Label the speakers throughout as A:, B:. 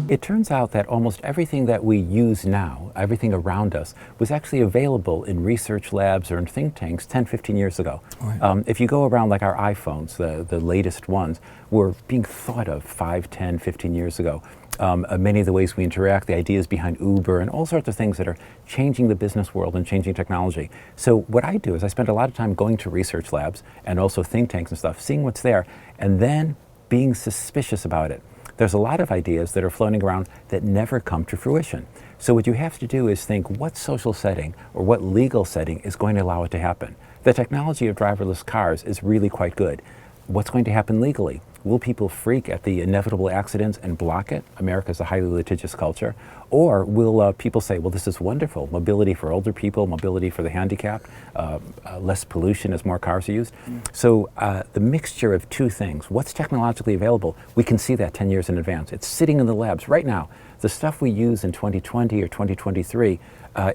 A: It turns out that almost everything that we use now, everything around us, was actually available in research labs or in think tanks 10, 15 years ago.
B: Right.
A: If you go around, like our iPhones, the latest ones, were being thought of 5, 10, 15 years ago. Many of the ways we interact, the ideas behind Uber, and all sorts of things that are changing the business world and changing technology. So what I do is I spend a lot of time going to research labs and also think tanks and stuff, seeing what's there, and then being suspicious about it. There's a lot of ideas that are floating around that never come to fruition. So what you have to do is think, what social setting or what legal setting is going to allow it to happen? The technology of driverless cars is really quite good. What's going to happen legally? Will people freak at the inevitable accidents and block it? America's a highly litigious culture. Or will people say, well, this is wonderful, mobility for older people, mobility for the handicapped, less pollution as more cars are used. So the mixture of two things, what's technologically available, we can see that 10 years in advance. It's sitting in the labs right now. The stuff we use in 2020 or 2023,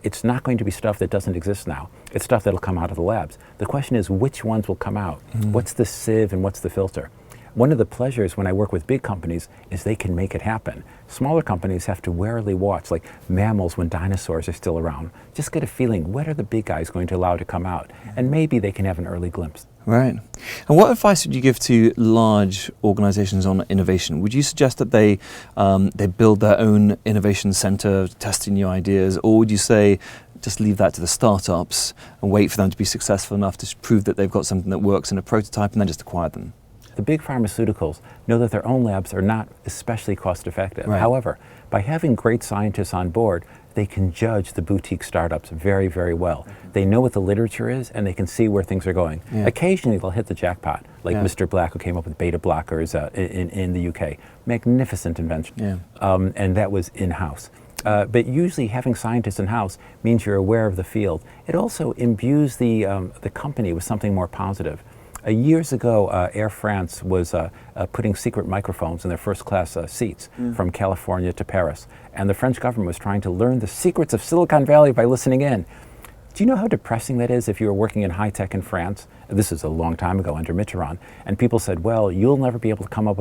A: it's not going to be stuff that doesn't exist now. It's stuff that'll come out of the labs. The question is, which ones will come out? What's the sieve and what's the filter? One of the pleasures when I work with big companies is they can make it happen. Smaller companies have to warily watch, like mammals when dinosaurs are still around. Just get a feeling, what are the big guys going to allow to come out? And maybe they can have an early glimpse.
B: Right. And what advice would you give to large organizations on innovation? Would you suggest that they build their own innovation center, testing new ideas, or would you say just leave that to the startups and wait for them to be successful enough to prove that they've got something that works in a prototype and then just acquire them?
A: The big pharmaceuticals know that their own labs are not especially cost effective.
B: Right.
A: However, by having great scientists on board, they can judge the boutique startups very, very well. They know what the literature is and they can see where things are going.
B: Yeah.
A: Occasionally they'll hit the jackpot, like Mr. Black, who came up with beta blockers in the UK. Magnificent invention.
B: Yeah.
A: And that was in-house. But usually having scientists in-house means you're aware of the field. It also imbues the company with something more positive. Years ago, Air France was putting secret microphones in their first-class seats from California to Paris. And the French government was trying to learn the secrets of Silicon Valley by listening in. Do you know how depressing that is if you were working in high-tech in France? This is a long time ago under Mitterrand. And people said, well, you'll never be able to come up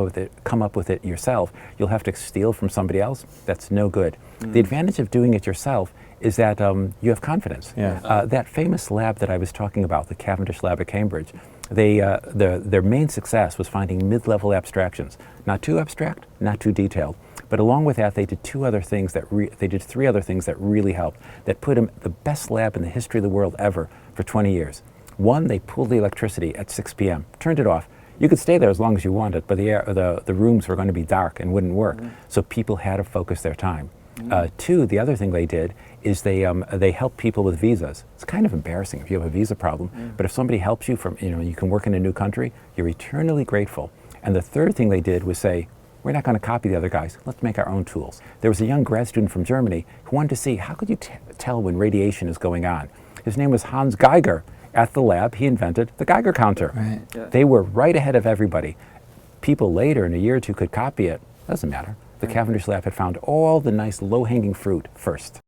A: with it yourself. You'll have to steal from somebody else. That's no good. The advantage of doing it yourself is that you have confidence.
B: Yeah.
A: That famous lab that I was talking about, the Cavendish lab at Cambridge, their main success was finding mid-level abstractions. Not too abstract, not too detailed. But along with that, they did three other things that really helped, that put them the best lab in the history of the world ever for 20 years. One, they pulled the electricity at 6 p.m., turned it off. You could stay there as long as you wanted, but the rooms were going to be dark and wouldn't work. So people had to focus their time. Two, the other thing they did is they helped people with visas. It's kind of embarrassing if you have a visa problem, but if somebody helps you you can work in a new country, you're eternally grateful. And the third thing they did was say, we're not going to copy the other guys, let's make our own tools. There was a young grad student from Germany who wanted to see, how could you tell when radiation is going on? His name was Hans Geiger. At the lab, he invented the Geiger counter.
B: Right.
A: Yeah. They were right ahead of everybody. People later, in a year or two, could copy it. Doesn't matter. The Cavendish lab had found all the nice low-hanging fruit first.